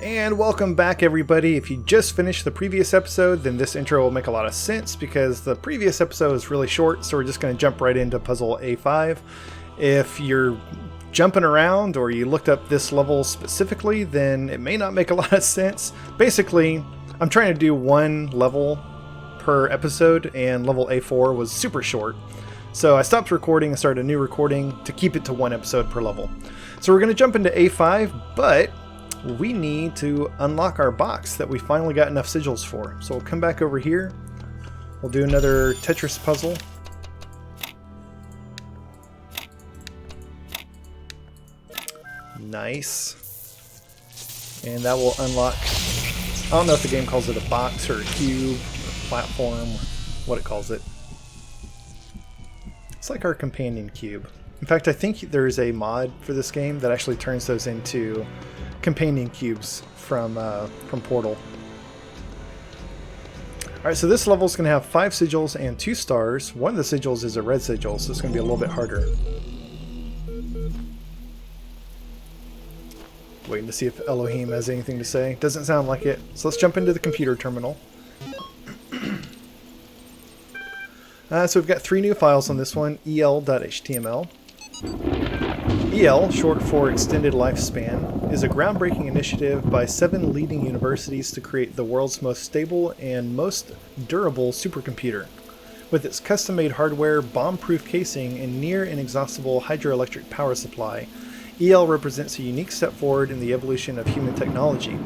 And welcome back, everybody. If you just finished the previous episode, then this intro will make a lot of sense because the previous episode is really short, so we're just going to jump right into puzzle A5. If you're jumping around or you looked up this level specifically, then it may not make a lot of sense. Basically, I'm trying to do one level per episode, and level A4 was super short. So I stopped recording and started a new recording to keep it to one episode per level. So we're going to jump into A5, but we need to unlock our box that we finally got enough sigils for. So we'll come back over here. We'll do another Tetris puzzle. Nice. And that will unlock, I don't know if the game calls it a box or a cube or platform, what it calls it. It's like our companion cube. In fact, I think there's a mod for this game that actually turns those into companion cubes from Portal. Alright, so this level is going to have 5 sigils and 2 stars. One of the sigils is a red sigil, so it's going to be a little bit harder. Waiting to see if Elohim has anything to say. Doesn't sound like it. So let's jump into the computer terminal. So we've got 3 new files on this one, el.html. EL, short for Extended Lifespan, is a groundbreaking initiative by 7 leading universities to create the world's most stable and most durable supercomputer. With its custom-made hardware, bomb-proof casing, and near-inexhaustible hydroelectric power supply, EL represents a unique step forward in the evolution of human technology.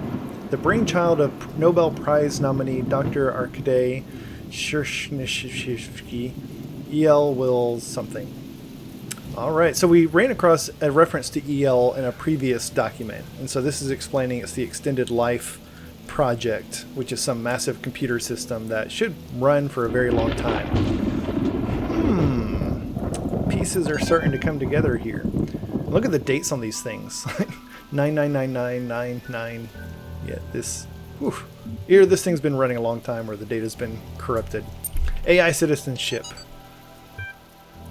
The brainchild of Nobel Prize nominee Dr. Arkady Shchershnishevsky, EL will something. Alright, so we ran across a reference to EL in a previous document, and so this is explaining it's the Extended Life Project, which is some massive computer system that should run for a very long time. Pieces are starting to come together here. Look at the dates on these things. 999999. Yeah, this thing's been running a long time, or the data's been corrupted. AI citizenship.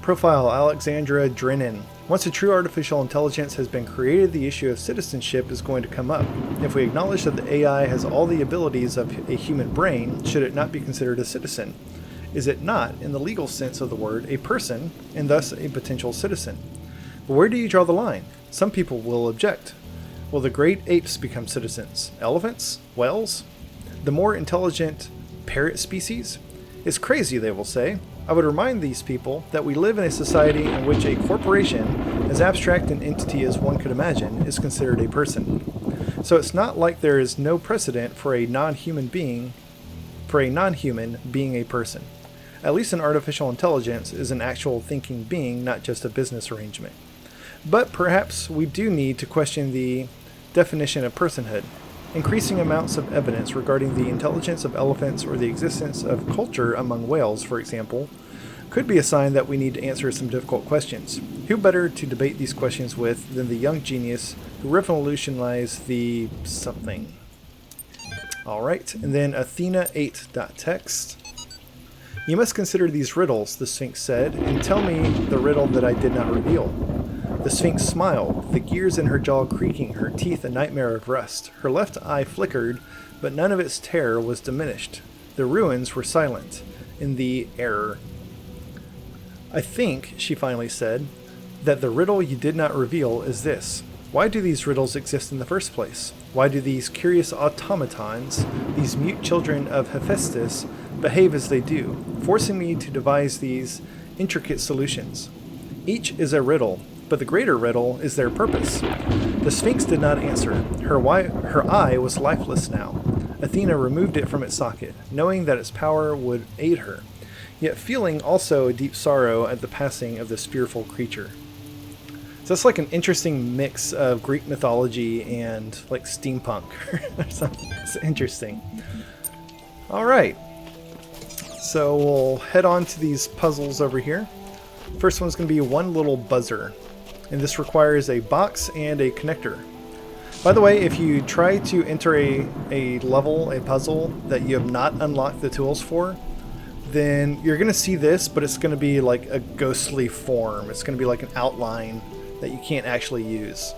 Profile Alexandra Drennan. Once a true artificial intelligence has been created, the issue of citizenship is going to come up. If we acknowledge that the AI has all the abilities of a human brain, should it not be considered a citizen? Is it not, in the legal sense of the word, a person, and thus a potential citizen? But where do you draw the line? Some people will object. Will the great apes become citizens? Elephants? Whales? The more intelligent parrot species? It's crazy, they will say. I would remind these people that we live in a society in which a corporation, as abstract an entity as one could imagine, is considered a person. So it's not like there is no precedent for a non-human being being a person. At least an artificial intelligence is an actual thinking being, not just a business arrangement. But perhaps we do need to question the definition of personhood. Increasing amounts of evidence regarding the intelligence of elephants or the existence of culture among whales, for example, could be a sign that we need to answer some difficult questions. Who better to debate these questions with than the young genius who revolutionized the something? Alright, and then Athena8.text. You must consider these riddles, the Sphinx said, and tell me the riddle that I did not reveal. The Sphinx smiled, the gears in her jaw creaking, her teeth a nightmare of rust. Her left eye flickered, but none of its terror was diminished. The ruins were silent in the error. I think, she finally said, that the riddle you did not reveal is this. Why do these riddles exist in the first place? Why do these curious automatons, these mute children of Hephaestus, behave as they do, forcing me to devise these intricate solutions? Each is a riddle, but the greater riddle is their purpose. The Sphinx did not answer. Her eye was lifeless now. Athena removed it from its socket, knowing that its power would aid her, yet feeling also a deep sorrow at the passing of this fearful creature. So it's like an interesting mix of Greek mythology and like steampunk or something. It's interesting. Alright, so we'll head on to these puzzles over here. First one's going to be one little buzzer, and this requires a box and a connector. By the way, if you try to enter a level, a puzzle that you have not unlocked the tools for, then you're going to see this, but it's going to be like a ghostly form. It's going to be like an outline that you can't actually use.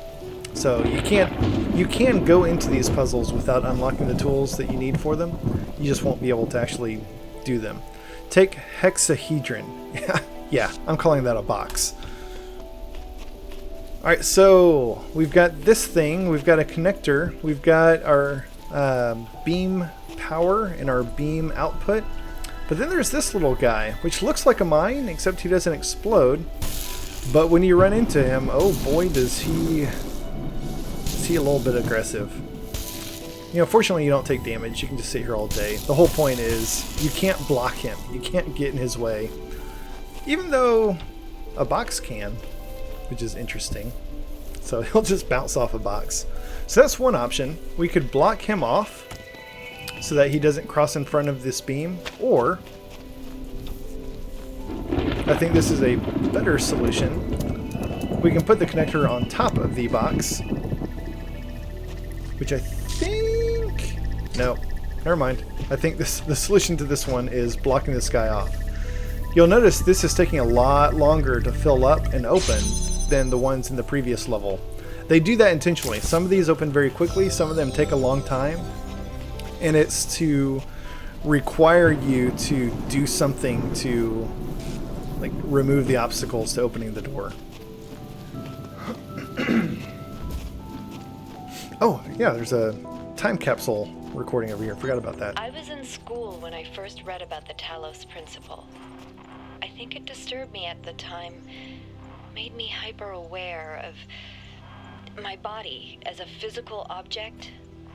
So you can go into these puzzles without unlocking the tools that you need for them. You just won't be able to actually do them. Take hexahedron. Yeah, I'm calling that a box. Alright, so we've got this thing, we've got a connector, we've got our beam power and our beam output. But then there's this little guy, which looks like a mine, except he doesn't explode. But when you run into him, oh boy, is he a little bit aggressive. You know, fortunately you don't take damage, you can just sit here all day. The whole point is, you can't block him, you can't get in his way. Even though a box can, which is interesting. So he'll just bounce off a box. So that's one option. We could block him off so that he doesn't cross in front of this beam, or I think this is a better solution. We can put the connector on top of the box, which I think... No, never mind. I think the solution to this one is blocking this guy off. You'll notice this is taking a lot longer to fill up and open than the ones in the previous level. They do that intentionally. Some of these open very quickly, some of them take a long time, and it's to require you to do something to like remove the obstacles to opening the door. Oh, yeah, there's a time capsule recording over here. Forgot about that. I was in school when I first read about the Talos Principle. I think it disturbed me at the time, made me hyper-aware of my body as a physical object,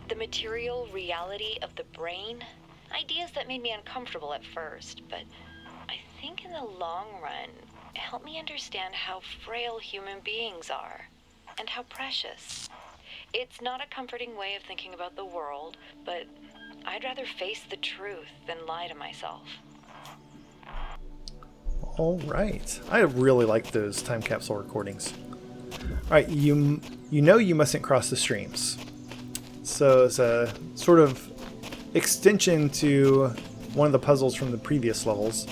the material reality of the brain, ideas that made me uncomfortable at first, but I think in the long run, it helped me understand how frail human beings are, and how precious. It's not a comforting way of thinking about the world, but I'd rather face the truth than lie to myself. All right. I really like those time capsule recordings. All right, you know you mustn't cross the streams. So it's a sort of extension to one of the puzzles from the previous levels.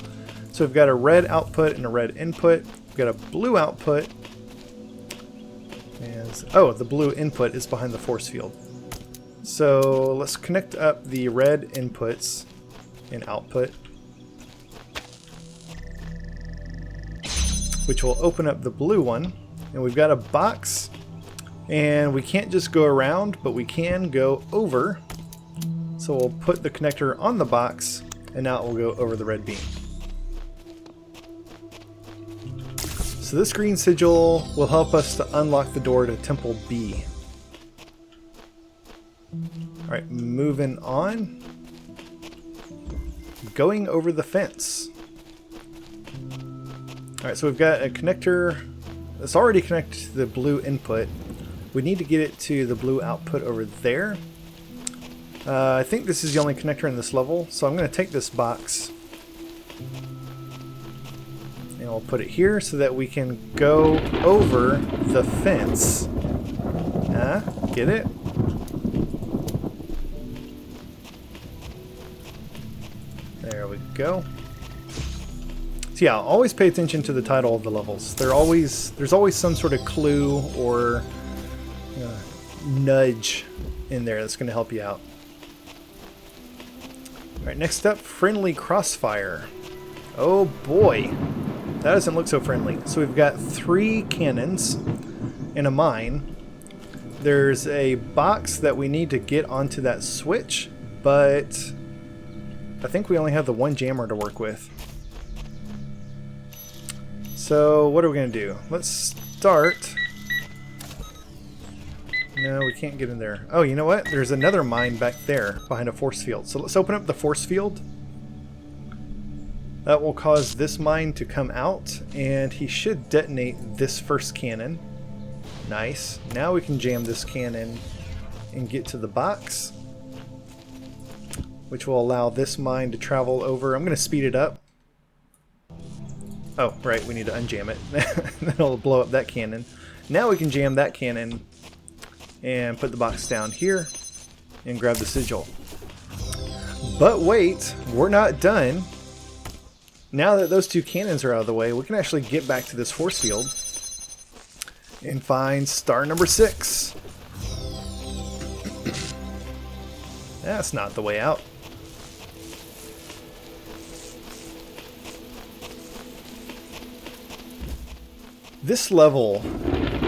So we've got a red output and a red input. We've got a blue output. And, oh, the blue input is behind the force field. So let's connect up the red inputs and output, which will open up the blue one. And we've got a box, and we can't just go around, but we can go over. So we'll put the connector on the box, and now it will go over the red beam. So this green sigil will help us to unlock the door to Temple B. Alright, moving on. Going over the fence. Alright, so we've got a connector that's already connected to the blue input. We need to get it to the blue output over there. I think this is the only connector in this level, so I'm going to take this box and we'll put it here so that we can go over the fence. Get it? There we go. So yeah, always pay attention to the title of the levels. There's always some sort of clue or nudge in there that's going to help you out. Alright, next up, friendly Crossfire. Oh boy, that doesn't look so friendly. So we've got 3 cannons and a mine. There's a box that we need to get onto that switch, but I think we only have the 1 jammer to work with. So what are we going to do? Let's start. No, we can't get in there. Oh, you know what? There's another mine back there behind a force field. So let's open up the force field. That will cause this mine to come out, and he should detonate this first cannon. Nice. Now we can jam this cannon and get to the box, which will allow this mine to travel over. I'm going to speed it up. Oh, right, we need to unjam it. That'll blow up that cannon. Now we can jam that cannon and put the box down here and grab the sigil. But wait, we're not done. Now that those 2 cannons are out of the way, we can actually get back to this force field. and find star number 6. That's not the way out. This level,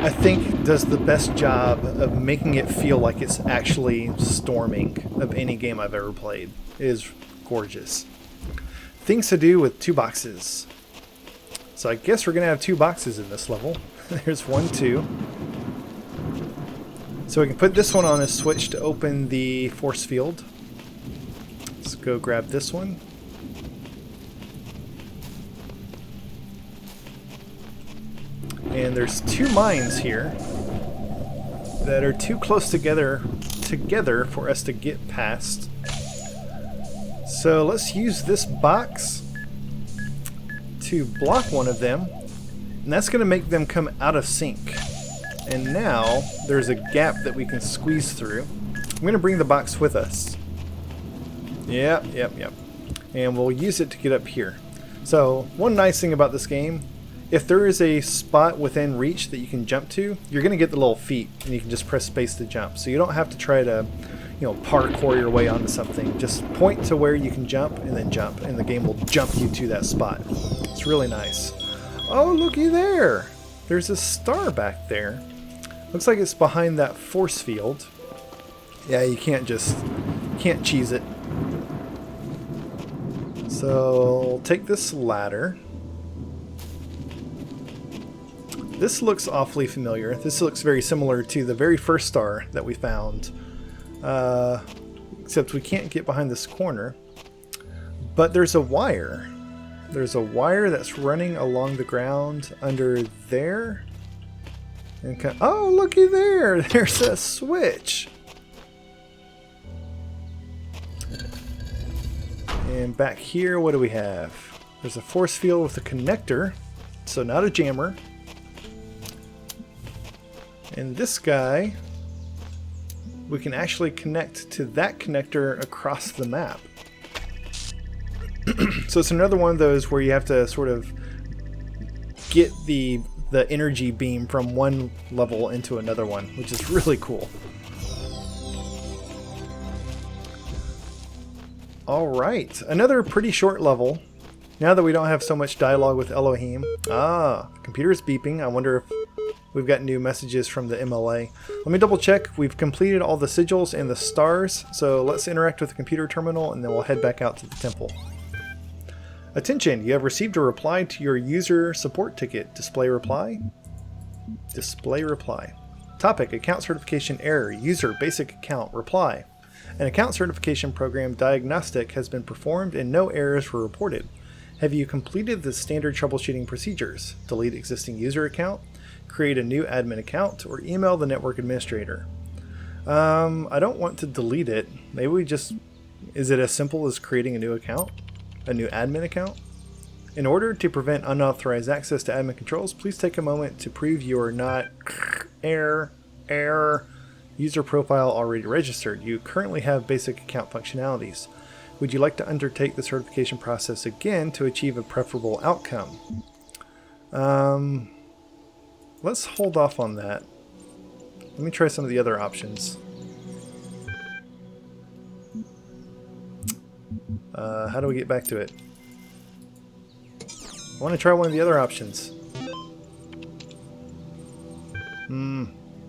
I think, does the best job of making it feel like it's actually storming of any game I've ever played. It is gorgeous. Things to do with 2 boxes. So I guess we're going to have 2 boxes in this level. There's 1, 2. So we can put this one on a switch to open the force field. Let's go grab this one. And there's 2 mines here that are too close together for us to get past. So let's use this box to block one of them, and that's going to make them come out of sync. And now there's a gap that we can squeeze through. I'm going to bring the box with us. Yep. And we'll use it to get up here. So one nice thing about this game, if there is a spot within reach that you can jump to, you're going to get the little feet, and you can just press space to jump. So you don't have to try to, parkour your way onto something. Just point to where you can jump, and then jump, and the game will jump you to that spot. It's really nice. Oh, looky there! There's a star back there. Looks like it's behind that force field. Yeah, you can't cheese it. So take this ladder. This looks awfully familiar. This looks very similar to the very first star that we found. Except we can't get behind this corner. But there's a wire. There's a wire that's running along the ground under there. And oh, looky there! There's a switch! And back here, what do we have? There's a force field with a connector. So not a jammer. And this guy, we can actually connect to that connector across the map. So it's another one of those where you have to sort of get the energy beam from one level into another one, which is really cool. Alright, another pretty short level. Now that we don't have so much dialogue with Elohim. Computer's beeping. I wonder if we've got new messages from the MLA. Let me double check. We've completed all the sigils and the stars, so let's interact with the computer terminal and then we'll head back out to the temple. Attention, you have received a reply to your user support ticket. Display reply. Display reply. Topic, account certification error. User basic account. Reply. An account certification program diagnostic has been performed and no errors were reported. Have you completed the standard troubleshooting procedures? Delete existing user account, create a new admin account, or email the network administrator. I don't want to delete it. Maybe we just... Is it as simple as creating a new account? A new admin account? In order to prevent unauthorized access to admin controls, please take a moment to prove you are not error user profile already registered. You currently have basic account functionalities. Would you like to undertake the certification process again to achieve a preferable outcome? Let's hold off on that. Let me try some of the other options. How do we get back to it? I want to try one of the other options.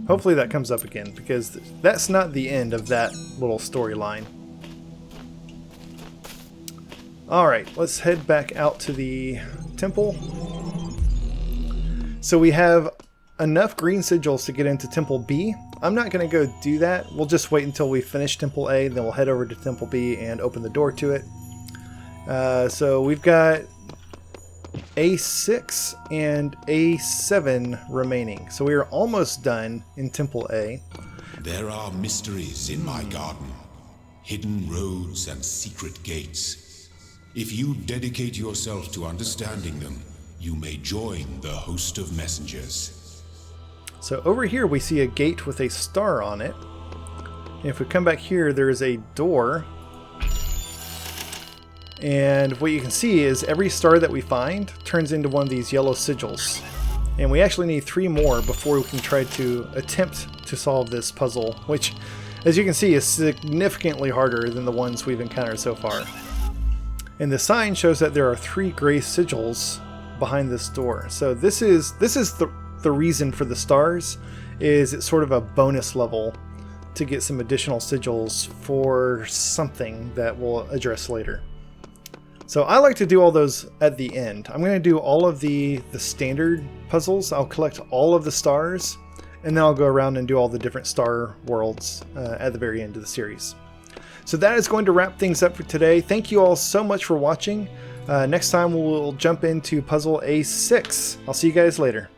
Hopefully that comes up again, because that's not the end of that little storyline. Alright, let's head back out to the temple. So we have enough green sigils to get into Temple B. I'm not going to go do that. We'll just wait until we finish Temple A, then we'll head over to Temple B and open the door to it. So we've got A6 and A7 remaining. So we are almost done in Temple A. There are mysteries in my garden, hidden roads and secret gates. If you dedicate yourself to understanding them, you may join the host of messengers. So over here we see a gate with a star on it. And if we come back here, there is a door. And what you can see is every star that we find turns into one of these yellow sigils. And we actually need 3 more before we can try to attempt to solve this puzzle, which, as you can see, is significantly harder than the ones we've encountered so far. And the sign shows that there are 3 gray sigils behind this door. So this is the reason for the stars, is it's sort of a bonus level to get some additional sigils for something that we'll address later. So I like to do all those at the end. I'm going to do all of the standard puzzles. I'll collect all of the stars, and then I'll go around and do all the different star worlds at the very end of the series. So that is going to wrap things up for today. Thank you all so much for watching. Next time we'll jump into puzzle A6. I'll see you guys later.